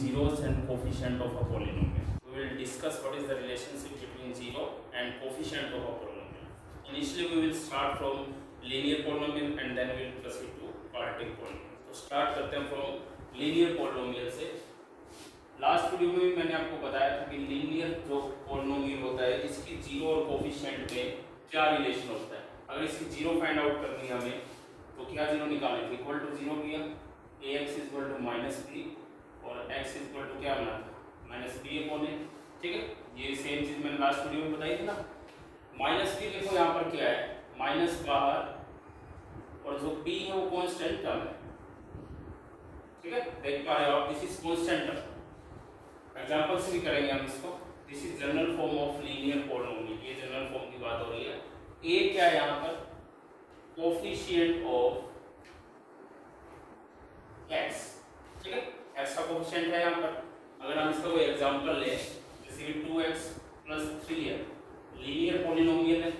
zeros and coefficient of a polynomial. We will discuss what is the relationship between zero and coefficient of a polynomial. Initially we will start from linear polynomial and then we will proceed to quadratic polynomial. तो start करते हैं from linear polynomial से. Last video में मैंने आपको बताया था कि लीनियर जो पॉलिनोमियल होता है इसकी जीरो और कोफिशिएंट में क्या रिलेशन होता है. अगर इसकी जीरो फाइंड आउट करनी है हमें तो क्या जीरो निकालें, इक्वल टू जीरो किया ax equal to minus b और x इक्वल टू क्या बना था माइनस बी अपॉन ए. ठीक है, ये सेम चीज मैंने लास्ट वीडियो में बताई थी ना. माइनस बी देखो यहाँ पर क्या है, माइनस बाहर और जो b है वो कांस्टेंट टर्म है. ठीक है, देख पा रहे हो आप, this is constant term. Example से भी करेंगे हम इसको. This is general form of linear polynomial. ये जनरल फॉर्म की बात हो रही है. a क्या है यहाँ पर, कोफिशिएंट ऑफ x. ठीक है, x का कोफिशिएंट है यहाँ पर. अगर हम इसका कोई एग्जांपल लें जैसे कि 2x + 3 है, लीनियर पॉलिनोमियल है.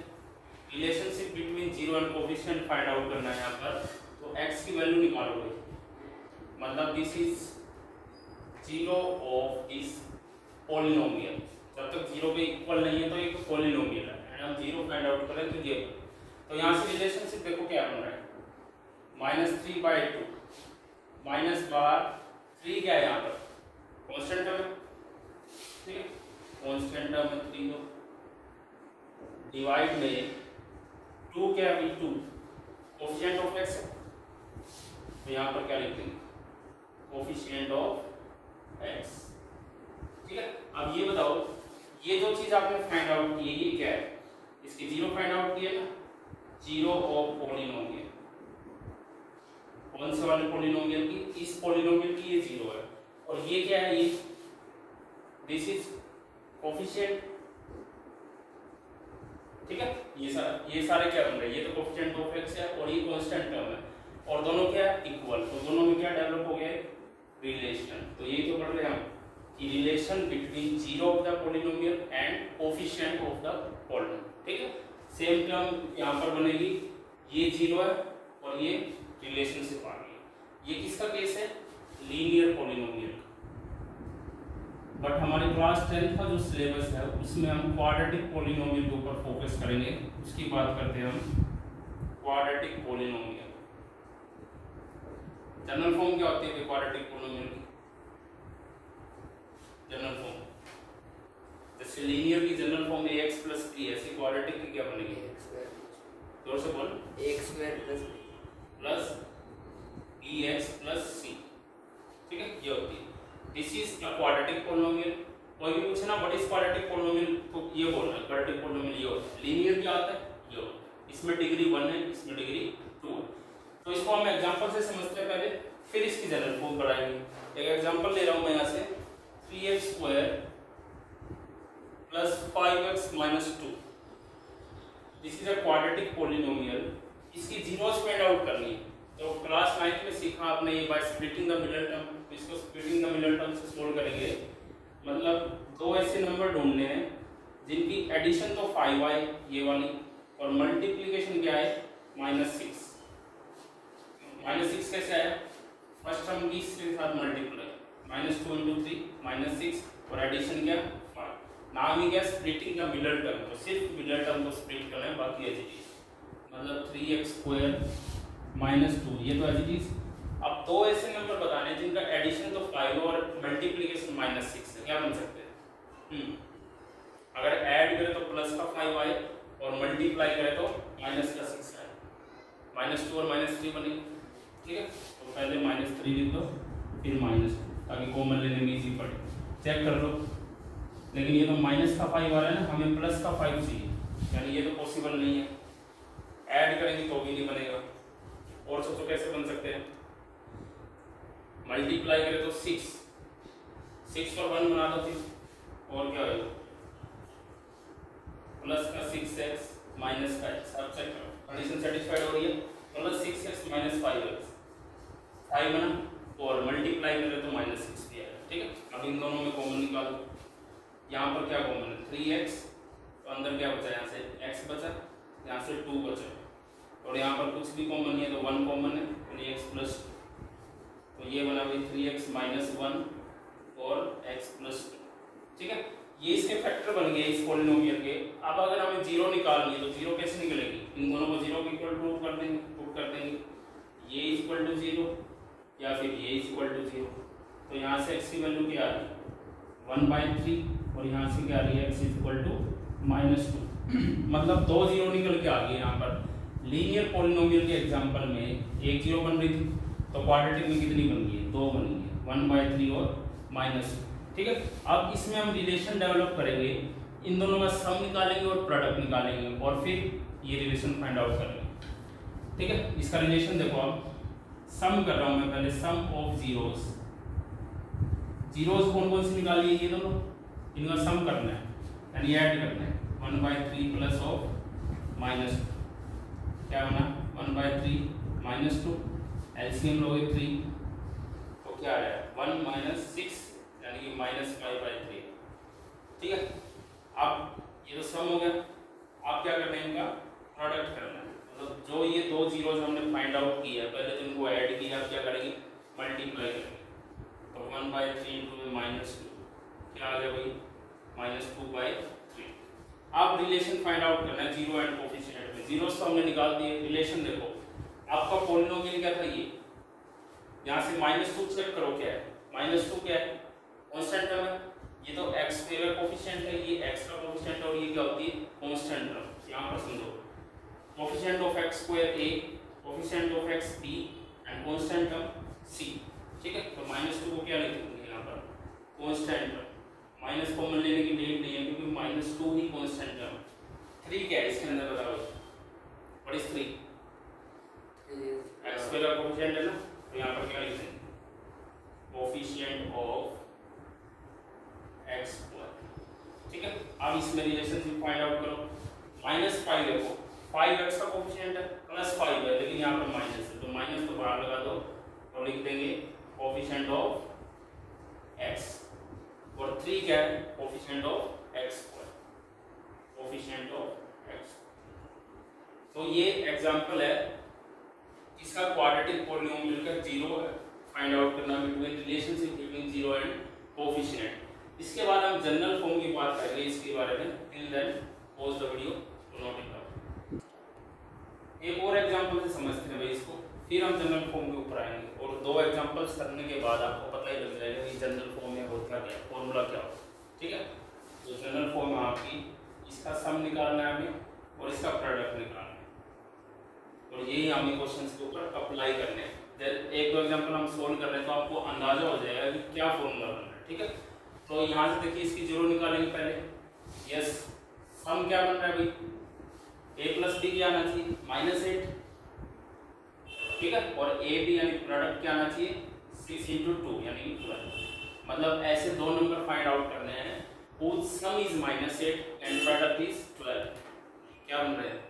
Relationship between zero and coefficient find out करना है यहाँ पर. तो x की वैल्यू निकालोगे, मतलब this is zero of this polynomial. जब तक जीरो के इक्वल नहीं है तो ये पॉलिनोमियल है. एंड हम जीरो फाइंड आउट करें तो ये, तो यहाँ से रिलेशनशिप देखो क्या बन रहा है, -3/2 माइनस बाहर 3 क्या है यहाँ पर कांस्टेंट टर्म है. ठीक है, कांस्टेंट टर्म में 3 दो डिवाइड में 2 क्या है 2 कोफिशिएंट ऑफ x है. तो यहाँ पर क्या लिख देंगे, कोफिशिएंट ऑफ x. ठीक है, अब ये बताओ, ये जो चीज आपने फाइंड आउट की है ये क्या है, इसकी जीरो फाइंड आउट की है ना, जीरो ऑफ पॉलिनोमियल. कौन से वाले पॉलिनोमियल की, इस पॉलिनोमियल की ये जीरो है. और ये क्या है, ये दिस इज कोफिशिएंट. ठीक है, ये सारे क्या बन रहे हैं, ये तो कोफिशिएंट ऑफ x है और ये कांस्टेंट टर्म है और दोनों क्या है इक्वल. तो दोनों में क्या डेवलप हो गया रिलेशन. तो ये तो पढ़ रहे हैं हम कि relation between zero of the polynomial and coefficient of the polynomial. ठीक है, सेम टर्म यहाँ पर बनेगी, ये जीरो है और ये रिलेशनशिप आ गई. ये किसका केस है, लीनियर पॉलिनोमियल. बट हमारे क्लास 10 का जो सिलेबस है उसमें हम क्वाड्रेटिक पॉलिनोमियल के ऊपर फोकस करेंगे. उसकी बात करते हैं हम क्वाड्रेटिक पॉलिनोमियल. जनरल फॉर्म क्या होती है क्वाड्रेटिक पॉलिनोमियल की, जनरल फॉर्म जैसे लीनियर की जनरल फॉर्म ax + b, ऐसे क्वाड्रेटिक की क्या बनेगी, जोर से बोल, x² + प्लस bx + c. ठीक है, ये होती है. This is a quadratic polynomial. कोई भी पूछे ना व्हाट इज क्वाड्रेटिक पॉलिनोमियल तो ये बोलना है क्वाड्रेटिक पॉलिनोमियल ये होता है. लीनियर क्या होता है, ये होता है. इसमें डिग्री 1 है, इसमें डिग्री 2 है. तो इसको हम एग्जांपल से समझते हैं पहले, फिर इसकी जनरल फॉर्म बढ़ाएंगे. एक एग्जांपल ले रहा हूं मैं यहाँ से, 3x² + 5x - 2. This is a quadratic polynomial. इसकी जीरोस फाइंड आउट करनी है. तो क्लास 9 में सीखा आपने ये by splitting the middle term. इसको स्प्लिटिंग द मिडल टर्म से सोल्व करेंगे. मतलब दो ऐसे नंबर ढूंढने हैं जिनकी एडिशन तो 5y ये वाली और मल्टीप्लिकेशन क्या है -6. -6 कैसे आया, फर्स्ट टर्म 20 के साथ मल्टीप्लाई, -2 × 3 -6 और एडिशन क्या 5. नाम ही क्या, स्प्लिटिंग द मिडल टर्म. तो सिर्फ मिडल टर्म को स्प्लिट करना है, बाकी एज इट इज. मतलब 3x² - 2 ये तो एज इट इज. अब दो ऐसे नंबर बताने जिनका एडिशन तो 5 और मल्टीप्लिकेशन -6 है, क्या बन सकते हैं. अगर ऐड करें तो प्लस का 5 आए और मल्टीप्लाई करें तो माइनस का 6 आए. -2 और -3 बनेगी. ठीक है, तो पहले -3 लिख दो फिर -2 ताकि कॉमन लेने में इजी पड़े. चेक कर लो, लेकिन ये तो माइनस का 5 आ रहा है ना, हमें प्लस का 5 चाहिए, यानी ये तो पॉसिबल नहीं है. ऐड करेंगे तो भी नहीं बनेगा. और सोचो कैसे बन सकते हैं, मल्टीप्लाई करें तो 6 और 1 बना दो फिर, और क्या होगा प्लस का 6x माइनस का x. अब चेक करो कंडीशन सेटिस्फाइड हो रही है. प्लस 6x - 5x 5 बना और मल्टीप्लाई करें तो -6 दिया है. ठीक है, अब इन दोनों में कॉमन निकालो. यहाँ पर क्या कॉमन है 3x, तो अंदर क्या बचा, यहाँ से x बचा, यहाँ से 2 बचा और यहाँ पर कुछ भी कॉमन नहीं है तो 1 कॉमन है, 3x + 2. तो ये बना भाई 3x - 1 और x प्लस 2, ठीक है। ये इसके फैक्टर बन गए इस पॉलिनोमियल के। अब अगर हमें जीरो निकालनी है तो जीरो कैसे निकलेगी, इन दोनों को जीरो के इक्वल पुट कर देंगे, ये इक्वल टू जीरो या फिर ये इक्वल टू जीरो। तो यहाँ से x की वैल्यू क्या आ रही है 1/3 और यहाँ से क्या आ रही है x इक्वल टू -2 मतलब 2 जीरो निकल के आ गए। यहाँ पर लीनियर पॉलिनोमियल के एग्जांपल में एक जीरो बन रही थी तो क्वाड्रेटिक में कितनी बन गई, 2 बन गई, 1/3 और -2, ठीक है। अब इसमें हम रिलेशन डेवलप करेंगे, इन दोनों का सम निकालेंगे और प्रोडक्ट निकालेंगे और फिर ये रिलेशन फाइंड आउट करेंगे, ठीक है। इसका रिलेशन देखो, आप सम कर रहा हूं मैं पहले, सम ऑफ जीरोस, जीरोस कौन कौन सी निकाली है, ये दोनों, इनका सम करना है यानी ऐड करना है। 1/3 प्लस ऑफ -2 क्या बना 1/3 -2, एलसीएम लोगे 3 तो क्या आ रहा है 1 - 6 यानी कि -5/3, ठीक है। अब ये तो सम हो गया, आप क्या करना है, इनका प्रोडक्ट करना है। मतलब जो ये दो जीरोज हमने फाइंड आउट किया है, पहले तो इनको ऐड किया, अब क्या करेंगे मल्टीप्लाई करेंगे। तो 1/3 × -2 क्या आ गया भाई -2/3। आप रिलेशन फाइंड आउट करना है जीरो एंड कोफिशिएंट में। जीरोस तो हमने निकाल दिए, रिलेशन देखो आपका पॉलिनोमियल क्या था, ये यहाँ से -2 चेक करो क्या है, -2 क्या है कांस्टेंट टर्म है, ये तो x का कोफिशिएंट है, ये x का कोफिशिएंट और ये क्या होती है कांस्टेंट टर्म। यहाँ पर समझो coefficient of x² a, coefficient of x b and constant term c, ठीक है। तो -2 को क्या लिखेंगे यहाँ पर कांस्टेंट टर्म, माइनस कॉमन लेने की नीड नहीं है क्योंकि -2 ही कांस्टेंट टर्म। 3 क्या है इसके अंदर बताओ, व्हाट इज 3, x² का कोफिशिएंट है ना, तो यहाँ पर क्या लिखेंगे कोफिशिएंट ऑफ x², ठीक है। अब इसमें रिलेशनशिप फाइंड आउट करो, -5 देखो 5x का कोफिशिएंट है +5 है लेकिन यहाँ पर माइनस है तो माइनस तो बाहर लगा दो और लिख देंगे कोफिशिएंट ऑफ x, और 3 क्या है coefficient of x², coefficient of x। तो ये एग्जांपल है इसका क्वाड्रेटिक पॉलिनोमियल का जीरो फाइंड आउट करना between relationship between zero and coefficient. इसके बाद हम जनरल फॉर्म की बात करेंगे इसके बारे में। Till then pause the video to note it down. एक और एग्जांपल से समझते हैं भाई इसको, फिर हम जनरल फॉर्म के ऊपर आएंगे और 2 एग्जांपल्स करने के बाद आपको पता ही लग जाएगा कि जनरल फॉर्म में होता क्या है, फॉर्मूला क्या होता है, ठीक है। तो जनरल फॉर्म है आपकी, इसका सम निकालना है हमें और इसका प्रोडक्ट निकालना है और यही हमें क्वेश्चंस के ऊपर अप्लाई करने हैं। एक दो एग्जांपल हम सोल्व कर रहे हैं तो आपको अंदाजा हो जाएगा कि क्या फॉर्मूला बन रहा है, ठीक है। तो यहाँ से देखिए इसकी जीरो निकालेंगे पहले, यस सम क्या बन रहा है भाई a + b क्या आना चाहिए -8, ठीक है, और a b यानी प्रोडक्ट क्या आना चाहिए 6 × 2 यानी 12। मतलब ऐसे दो नंबर फाइंड आउट करने हैं whose sum is -8 and product is 12। क्या बन रहे हैं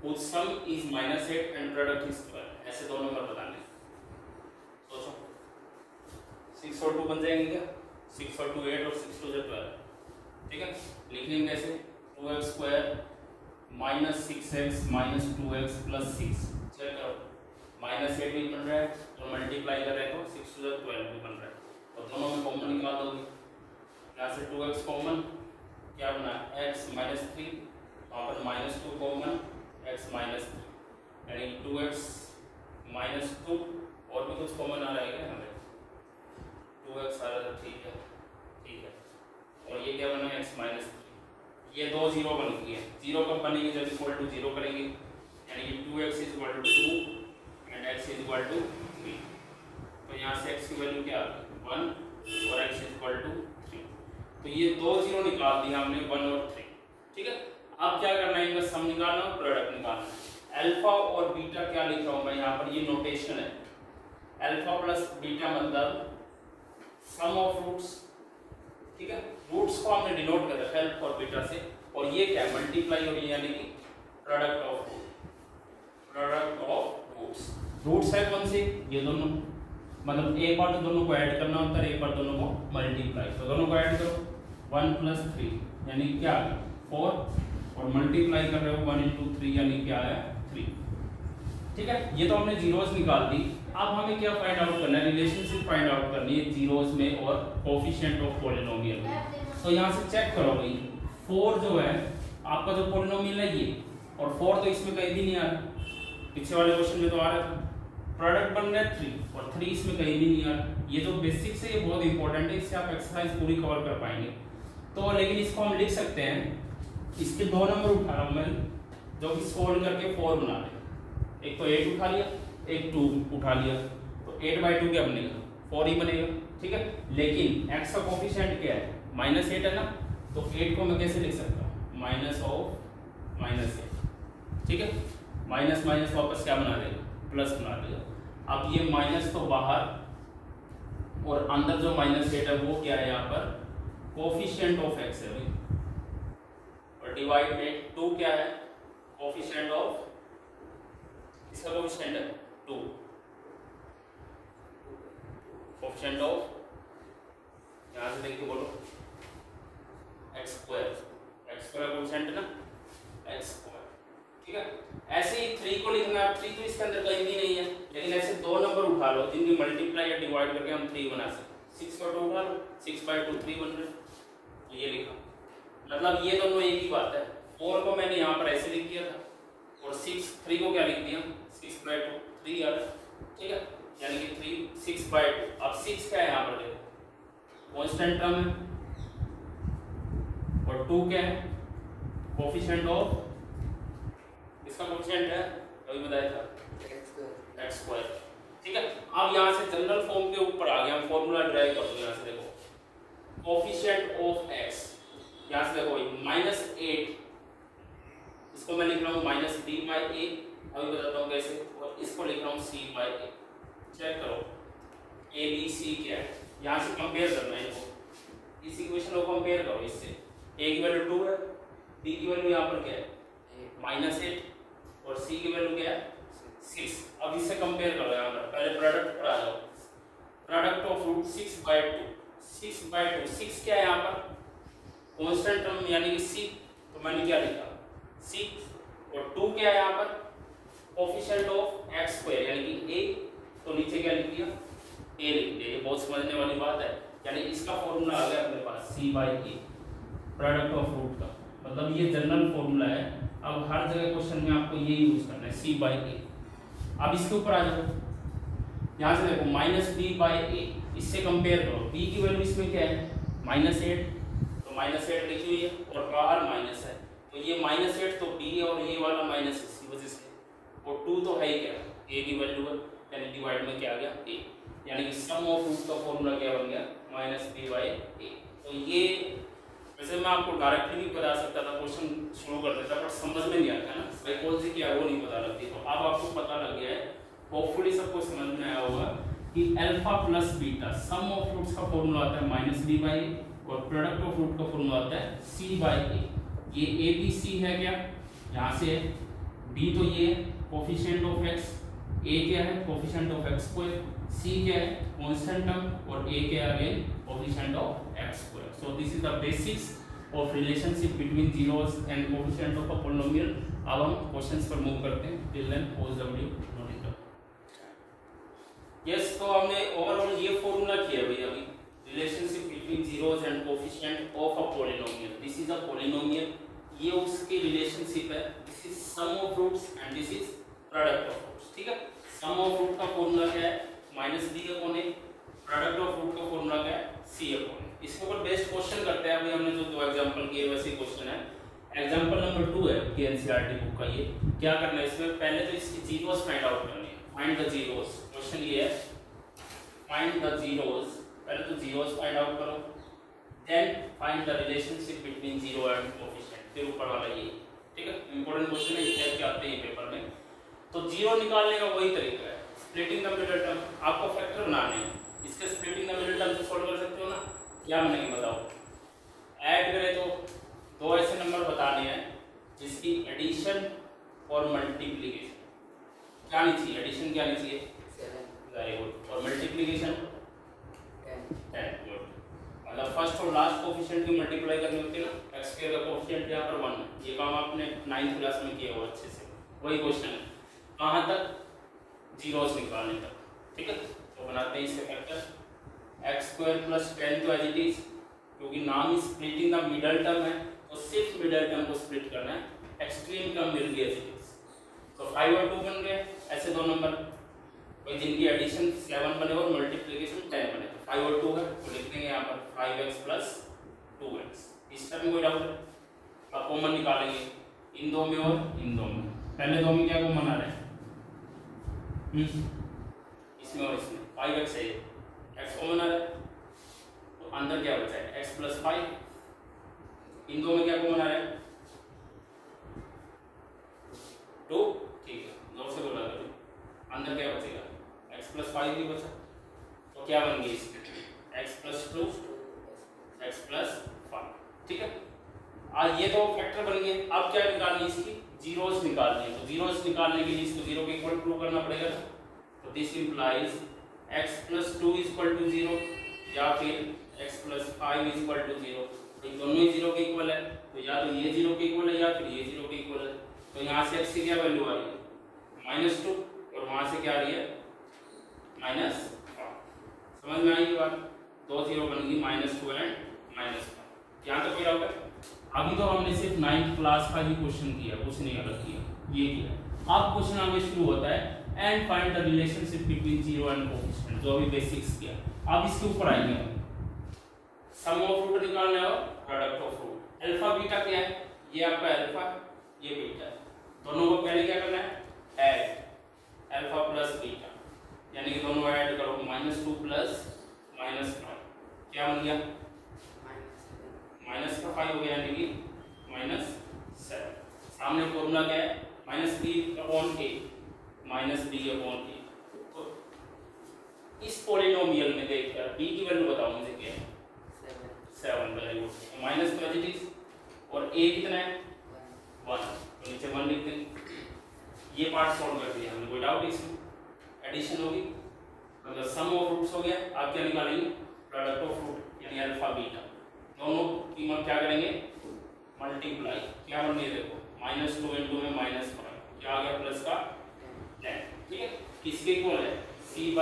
whose sum is -8 and product is 12, ऐसे दो नंबर बताने हैं। सोचो 6 और 2 बन जाएंगे क्या, 6 और 2 8 और 6 2 12, ठीक है। लिखेंगे कैसे 2x² -6x -2x + 6, चेक करो -8 भी बन रहा है और मल्टीप्लाई कर रहे हैं तो 6 2 12 भी बन रहा है, तो दोनों में कॉमन निकाल दोगे। यहाँ से 2x कॉमन क्या बना x -3, वहाँ पर -2 कॉमन x -3 यानी 2x -2 और भी कुछ कॉमन आ रहा है क्या हमें 2x आ रहा है, ठीक है ठीक है। और ये क्या बना x -3, ये दो जीरो बन गई है। जीरो कब बनेगी जब इक्वल टू जीरो करेंगे यानी कि 2x = 2 एंड x = 3। तो यहाँ से x की वैल्यू क्या आ गई 1 और x = 3। तो ये दो जीरो निकाल दिया हमने 1 और 3, ठीक है। अब क्या करना है इनका सम निकालना और प्रोडक्ट निकालना है। अल्फा और बीटा क्या लिख रहा हूँ मैं यहाँ पर, ये नोटेशन है, अल्फा प्लस बीटा मतलब सम ऑफ रूट्स, ठीक है। रूट्स को हमने डिनोट कर रखा है अल्फा और बीटा से, और ये क्या है मल्टीप्लाई और ये यानी कि प्रोडक्ट ऑफ रूट्स। रूट्स है कौन से ये दोनों, मतलब एक बार तो दोनों को ऐड करना होता है, एक बार दोनों को मल्टीप्लाई। तो दोनों को ऐड करो 1 + 3 यानी क्या 4 और मल्टीप्लाई कर रहे हो 1 × 3 यानी क्या है 3, ठीक है। ये तो हमने जीरोस निकाल दी। अब हमें क्या फाइंड आउट करना है, रिलेशनशिप फाइंड आउट करनी है जीरोस में और कोफिशिएंट ऑफ पॉलिनोमियल में। तो यहाँ से चेक करो भाई, 4 जो है आपका जो पॉलिनोमियल है ये, और 4 तो इसमें कहीं भी नहीं आ रहा, पीछे वाले क्वेश्चन में तो आ रहा था। प्रोडक्ट बन रहा है 3 और 3 इसमें कहीं भी नहीं आ रहा। ये जो बेसिक्स है ये बहुत इंपॉर्टेंट है, इससे आप एक्सरसाइज पूरी कवर कर पाएंगे। तो लेकिन इसको हम लिख सकते हैं, इसके 2 नंबर उठा रहा हूँ मैं, जो कि सोल्व करके 4 बना रहे। एक तो 8 उठा लिया, एक 2 उठा लिया, तो 8/2 क्या बनेगा, 4 ही बनेगा, ठीक है। लेकिन x का कोफिशिएंट क्या है, -8 है ना, तो 8 को मैं कैसे लिख सकता हूँ, माइनस ऑफ -8, ठीक है। माइनस माइनस वापस क्या बना देगा, प्लस बना देगा। अब ये माइनस तो बाहर और अंदर जो -8 है वो क्या है यहाँ पर, कोफिशिएंट ऑफ x है भाई, और डिवाइड में 2 क्या है, कोफिशिएंट ऑफ, इसका कोफिशिएंट है 2, कोफिशिएंट ऑफ, यहाँ से देखिए बोलो x² कोफिशिएंट है ना, x², ठीक है। ऐसे ही 3 को लिखना है, 3 तो इसके अंदर कहीं भी नहीं है, लेकिन ऐसे 2 नंबर उठा लो जिनकी मल्टीप्लाई या डिवाइड करके हम 3 बना सकते। 6 का 2 उठा लो, 6/2 3 बन रहा है, ये लिखा, मतलब ये दोनों एक ही बात है। 4 को मैंने यहाँ पर ऐसे लिख दिया था, और 3 को क्या लिख दिया, 6/2 3 यार, ठीक है, यानी कि 3 6/2। अब 6 क्या है यहाँ पर देखो, कांस्टेंट टर्म है, और 2 क्या है, कोफिशिएंट ऑफ, इसका कोफिशिएंट है अभी बताया था x², ठीक है। अब यहाँ से जनरल फॉर्म के ऊपर आ गया, हम फॉर्मूला ड्राइव कर दो। यहाँ से देखो कोफिशिएंट ऑफ x, यहाँ से देखो -8, इसको मैं लिख रहा हूँ -b/a, अभी बताता हूँ कैसे, और इसको लिख रहा हूँ c/a। चेक करो a b c क्या है, यहाँ से कंपेयर करना है इनको, इस इक्वेशन को कंपेयर करो इससे। a की वैल्यू 2 है, b की वैल्यू यहाँ पर क्या है -8, और c की वैल्यू क्या है 6। अब इससे कंपेयर करो, यहाँ पर पहले प्रोडक्ट पर आ जाओ, प्रोडक्ट ऑफ रूट 6/2, 6 क्या है यहाँ पर कांस्टेंट टर्म यानी कि c, तो मैंने क्या लिखा c, और 2 क्या है यहाँ पर कोफिशिएंट ऑफ x² यानी कि a, तो नीचे क्या लिख दिया a लिख दिया। ये बहुत समझने वाली बात है, यानी इसका फॉर्मूला आ गया अपने पास c/a, प्रोडक्ट ऑफ रूट का, मतलब ये जनरल फॉर्मूला है। अब हर जगह क्वेश्चन में आपको ये यूज करना है c/a। अब इसके ऊपर आ जाओ, यहाँ से देखो -b/a, इससे कंपेयर करो, b की वैल्यू इसमें क्या है -8, तो -8 लिखी हुई है, और बाहर माइनस है, तो ये -8 तो b है, और ये वाला माइनस इसी वजह से, और 2 तो है ही क्या, a की वैल्यू है, यानी डिवाइड में क्या आ गया a, यानी कि सम ऑफ रूट का फॉर्मूला क्या बन गया -b/a। तो ये वैसे मैं आपको डायरेक्टली भी बता सकता था, क्वेश्चन शुरू कर देता, बट समझ में नहीं आता है ना, साइकोलॉजी क्या है वो नहीं पता लगती। तो अब आपको पता लग गया है, होपफुली सबको समझ में आया होगा कि alpha plus beta sum of roots का फॉर्मूला आता है -b/a, और प्रोडक्ट ऑफ रूट का फॉर्मूला आता है c/a। ये a b c है क्या, यहाँ से है, b तो ये कोफिशिएंट ऑफ x, a क्या है कोफिशिएंट ऑफ x², c क्या है कांस्टेंट टर्म, और a क्या है again coefficient of x²। So this is the basics of relationship between zeros and coefficient of a polynomial। अब हम क्वेश्चंस पर मूव करते हैं। Till then pause the video, monitor। Yes, तो हमने ओवरऑल ये फॉर्मूला किया भाई अभी, relationship between zeros and coefficient of a polynomial। This is a polynomial, ये उसकी relationship है। This is sum of roots and this is product of roots, ठीक है। sum of root का फॉर्मूला क्या है -b/a, प्रोडक्ट ऑफ रूट का formula क्या है c/a। इसके ऊपर बेस्ड क्वेश्चन करते हैं। अभी हमने जो 2 एग्जांपल किए वैसे क्वेश्चन है। एग्जांपल नंबर 2 है कि एनसीईआरटी बुक का। ये क्या करना है, इसमें पहले तो इसकी जीरोस फाइंड आउट करनी है। फाइंड द जीरोस, क्वेश्चन ये है फाइंड द जीरोस। पहले तो जीरोस फाइंड आउट करो, then find the relationship between zero and coefficient, फिर ऊपर वाला ये, ठीक है। इंपॉर्टेंट क्वेश्चन है, इस टाइप के आते हैं पेपर में। तो जीरो निकालने का वही तरीका है, स्प्लिटिंग द मिडिल टर्म। आपको फैक्टर बनाने हैं, इसके स्प्लिटिंग द मिडिल टर्म से सॉल्व कर सकते हो ना। क्या बनेगी बताओ, ऐड करें तो 2 ऐसे नंबर बताने हैं जिसकी एडिशन और मल्टीप्लिकेशन क्या नहीं चाहिए, एडिशन क्या नहीं चाहिए 7, वेरी गुड, और मल्टीप्लिकेशन 10, गुड। मतलब फर्स्ट और लास्ट कोएफिशिएंट की मल्टीप्लाई करनी होती है ना। x² का कोएफिशिएंट यहाँ पर 1 है, ये काम आपने 9th क्लास में किया हुआ अच्छे से। वही क्वेश्चन है, कहाँ तक जीरोस निकालने तक। ठीक है, तो बनाते हैं इसके फैक्टर एक्स स्क्वायर प्लस 10 तो एज इट इज, क्योंकि नाम ही स्प्लिटिंग द मिडल टर्म है तो सिर्फ मिडल टर्म को स्प्लिट करना है, एक्सट्रीम टर्म मिल गया एज इट इज। तो 5 और 2 बन गए ऐसे दो नंबर, कोई जिनकी एडिशन 7 बने और मल्टीप्लिकेशन 10 बने, तो 5 और 2 है तो लिख देंगे यहाँ पर 5x प्लस 2x। इस तरह में कोई डाउट है? अब कॉमन निकालेंगे इन दो में और इन दो में। पहले दो में क्या कॉमन आ रहा है? इसमें और इसमें 5x है, x कॉमन आ रहा है तो अंदर क्या बचा है x प्लस 5। इन दो में क्या कॉमन आ रहा है? 2, ठीक है, 2 से बोला करो, अंदर क्या बचेगा? x प्लस 5 भी बचा, तो क्या बन गई इसकी? x प्लस 2 x प्लस 5, ठीक है। आज ये तो फैक्टर बन गए, अब क्या निकालनी है इसकी? जीरोस निकालनी है, तो जीरोस निकालने के लिए इसको जीरो के इक्वल प्रूव करना पड़ेगा। तो this implies x plus 2 is equal to 0 या फिर x plus 5 is equal to 0। तो दोनों ही जीरो के इक्वल है, तो या तो ये जीरो के इक्वल है या फिर ये जीरो के इक्वल है। तो यहाँ से x की क्या वैल्यू आ रही है? -2 और वहां से क्या आ रही है? -5। समझ में आई ये बात? दो जीरो बन गई -2 एंड -5। यहाँ तक कोई डाउट है? अभी तो हमने सिर्फ 9th क्लास का ही क्वेश्चन किया, कुछ नहीं अलग किया, ये किया। अब क्वेश्चन आगे शुरू होता है and find the relationship between zero and coefficient, जो अभी बेसिक्स किया। अब इसके ऊपर आएंगे हम, सम ऑफ रूट निकालना है और product of root. Alpha beta क्या है? ये आपका अल्फा, ये बीटा है, दोनों को पहले क्या करना है? ऐड अल्फा प्लस बीटा, यानी कि दोनों ऐड करो -2 प्लस -5 क्या बन गया? -5 हो गया, यानी कि -7। सामने फॉर्मूला क्या है? -b/a -b/a। तो इस पॉलिनोमियल में देखकर b की वैल्यू बताओ मुझे क्या है? 7। Very good. माइनस तो एज इट इज, और a कितना है? 1, तो नीचे 1 लिख देंगे। ये पार्ट सॉल्व कर दिया हमने, कोई डाउट इसमें? एडिशन होगी, मतलब सम ऑफ रूट्स हो गया। आप क्या निकालेंगे? प्रोडक्ट ऑफ रूट, यानी अल्फा बीटा, दोनों कीमत क्या करेंगे? मल्टीप्लाई। क्या बन गया देखो, -2 × में -5 क्या आ गया? प्लस का 10, ठीक है। किसके इक्वल है? c/a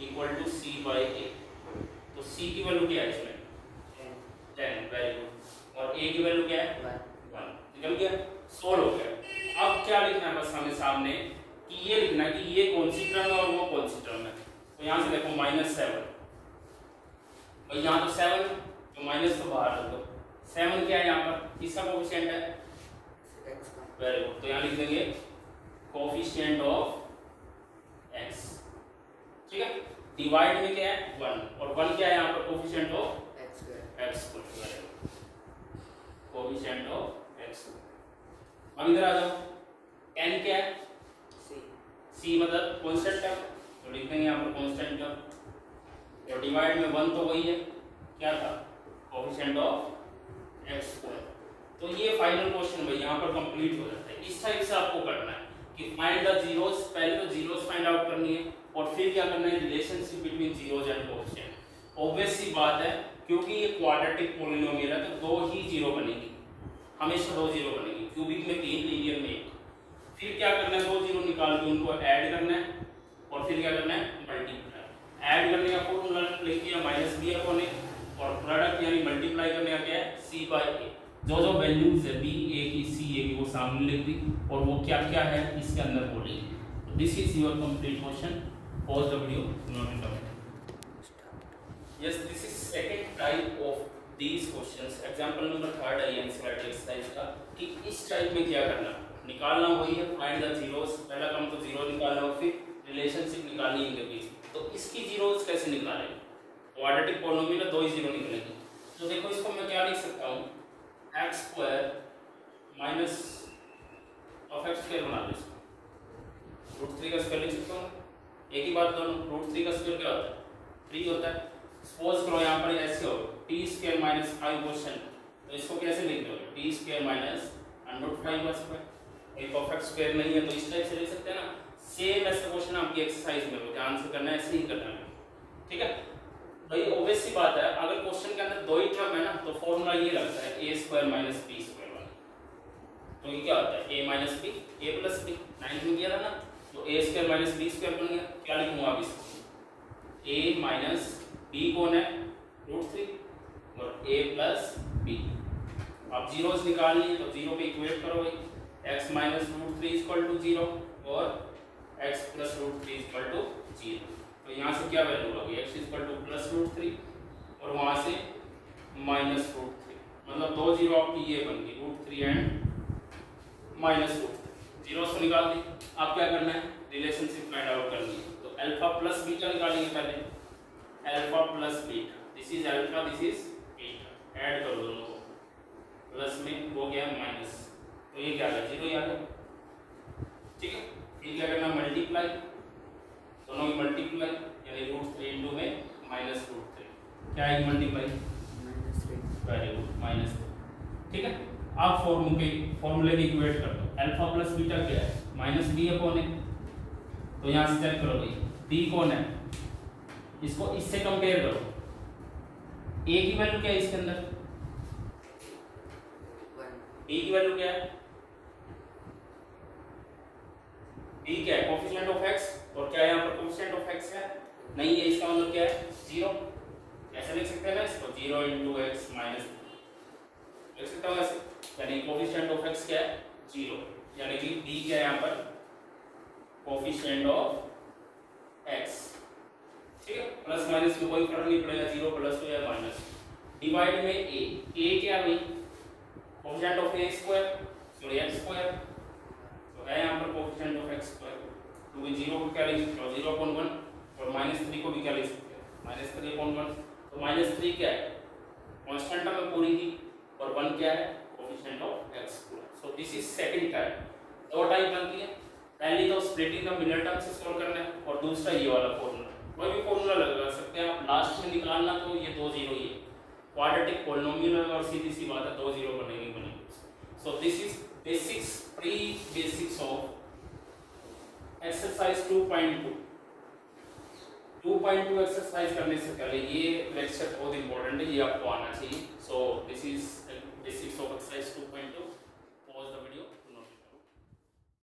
equal to c/a। तो c की वैल्यू क्या है इसमें? 10। Very good. और a की वैल्यू क्या है? 1। निकल गया, सोल्व हो गया। अब क्या लिखना है बस हमें सामने कि ये लिखना है कि ये कौन सी टर्म है और वो कौन सी टर्म है। तो यहाँ से देखो -7, भाई यहाँ तो 7 तो माइनस तो बाहर रख दो। 7 क्या है यहाँ पर? इसका कोएफिशिएंट है x का। वेरी गुड, तो यहाँ लिख देंगे कोएफिशिएंट ऑफ x, ठीक है। डिवाइड में क्या है? 1, और 1 क्या है यहाँ पर? Coefficient of x square, coefficient of x। अब इधर आ जाओ, n क्या है? c मतलब कांस्टेंट टर्म, तो लिख देंगे यहाँ पर कांस्टेंट टर्म, और डिवाइड में 1 तो वही है, क्या था? Coefficient of x square. तो ये फाइनल क्वेश्चन भाई यहाँ पर कंप्लीट हो जाता है। इस टाइप से आपको करना है कि फाइंड द जीरोस, पहले तो जीरोस फाइंड आउट करनी है और फिर क्या करना है? Relationship between zeros and coefficient. Obvious सी बात है, क्योंकि ये क्वाड्रेटिक पॉलिनोमियल है तो 2 ही जीरो बनेगी, हमेशा 2 जीरो बनेगी। क्यूबिक में 3, लीनियर में 1। फिर क्या करना है? 2 जीरो निकाल के उनको ऐड करना है और फिर क्या करना है? मल्टीप्लाई। ऐड करने का फॉर्मूला लिख दिया -b/a, और प्रोडक्ट यानी मल्टीप्लाई करने का क्या है? c/a। जो जो वैल्यूज है b a की c a की वो सामने लिख दी, और वो क्या क्या है इसके अंदर बोलेंगे। तो this is your complete question. Pause the video, note it down. Yes, this is second type of these questions. Example number 3 है एनसीईआरटी एक्सरसाइज का, कि इस टाइप में क्या करना, निकालना वही है फाइंड द जीरोस। पहला काम तो जीरो निकालना और फिर रिलेशनशिप निकालनी इनके बीच। तो इसकी जीरोस कैसे निकालेंगे? क्वाड्रेटिक पॉलिनोमियल में 2 ही जीरो निकलेंगे। तो देखो इसको मैं क्या लिख सकता हूँ? x square minus of x square बना लो इसको, √3 का स्क्वायर लिख सकता हूँ। एक ही बात दोनों, √3 का स्क्वायर क्या होता है? 3 होता है। सपोज करो यहाँ पर ऐसे हो t² - 5 क्वेश्चन, तो इसको कैसे लिख दोगे? t² - √5 का स्क्वायर। एक परफेक्ट स्क्वायर नहीं है तो इस टाइप से लिख सकते हैं ना। सेम ऐसा क्वेश्चन आपकी एक्सरसाइज में ध्यान से करना है, ऐसे ही करना है, ठीक है भाई। ऑब्वियस सी बात है, अगर क्वेश्चन के अंदर 2 ही टर्म है ना तो फॉर्मूला ये लगता है a² - b² वाला। तो ये क्या होता है? a - b, a + b। 9 में किया था ना, तो a² - b² बन गया। क्या लिखूंगा अब इसको, a माइनस b कौन है, √3 और a प्लस b। अब जीरोस निकालनी है तो जीरो पे इक्वेट करो भाई, x माइनस √3 इक्वल टू 0 और x प्लस √3 इक्वल टू 0। तो यहाँ से क्या वैल्यू होगी, x इक्वल टू प्लस √3 और वहाँ से माइनस √3, मतलब दो जीरो आपकी ये बन गई √3 एंड माइनस √3। जीरो से निकाल दी। आप क्या करना है, रिलेशनशिप फाइंड आउट करनी है। तो अल्फा प्लस बीटा निकालेंगे पहले, alpha plus beta, this is alpha this is beta, add करो दोनों को, प्लस में वो गया माइनस, तो ये क्या है, जीरो ही आ गया। ठीक है, फिर क्या करना, मल्टीप्लाई, दोनों की मल्टीप्लाई, यानी √3 इंटू में माइनस √3, क्या है मल्टीप्लाई, वेरी गुड, -3। ठीक है, आप फॉर्मूले की इक्वेट कर दो, अल्फा प्लस बीटा क्या है, -b अपॉन a। तो यहाँ से चेक करो भाई, b कौन है, इसको इससे कंपेयर करो, a की वैल्यू क्या है इसके अंदर, b की वैल्यू क्या है, b क्या है, कोएफिशिएंट ऑफ x, और क्या यहाँ पर कोएफिशिएंट ऑफ x है, नहीं है, इसका मतलब क्या है, 0। ऐसे लिख सकते हैं ना इसको, 0 इंटू x माइनस, लिख सकता हूँ ऐसे, यानी कोएफिशिएंट ऑफ x क्या है, 0, यानी कि b क्या है यहाँ पर, कोएफिशिएंट ऑफ x। ठीक है, प्लस माइनस में कोई फर्क नहीं पड़ेगा, 0 प्लस हो या माइनस। डिवाइड में a क्या भाई, coefficient of a square, sorry x square, तो है यहाँ पर कोएफिशिएंट ऑफ x स्क्वायर, क्योंकि 0 को क्या लिख सकते हो, 0.1, और -3 को भी क्या लिख सकते हो, -3.1। तो -3 क्या है, कांस्टेंट में पूरी की, और 1 क्या है, coefficient of x square. So this is second type. दो टाइप बनती है, पहली तो स्प्लिटिंग का मिलर टर्म से सॉल्व करना है, और दूसरा ये वाला फॉर्मूला, कोई भी फॉर्मूला लगा सकते हैं आप, लास्ट में निकालना तो ये दो जीरो ही है, क्वाड्रेटिक पॉलिनोमियल है, और सीधी सी बात है, दो जीरो बनेगी। So this is basics, pre basics of exercise 2.2। 2.2 exercise करने से पहले ये लेक्चर बहुत इंपॉर्टेंट है, ये आपको आना चाहिए। So this is basics of exercise 2.2।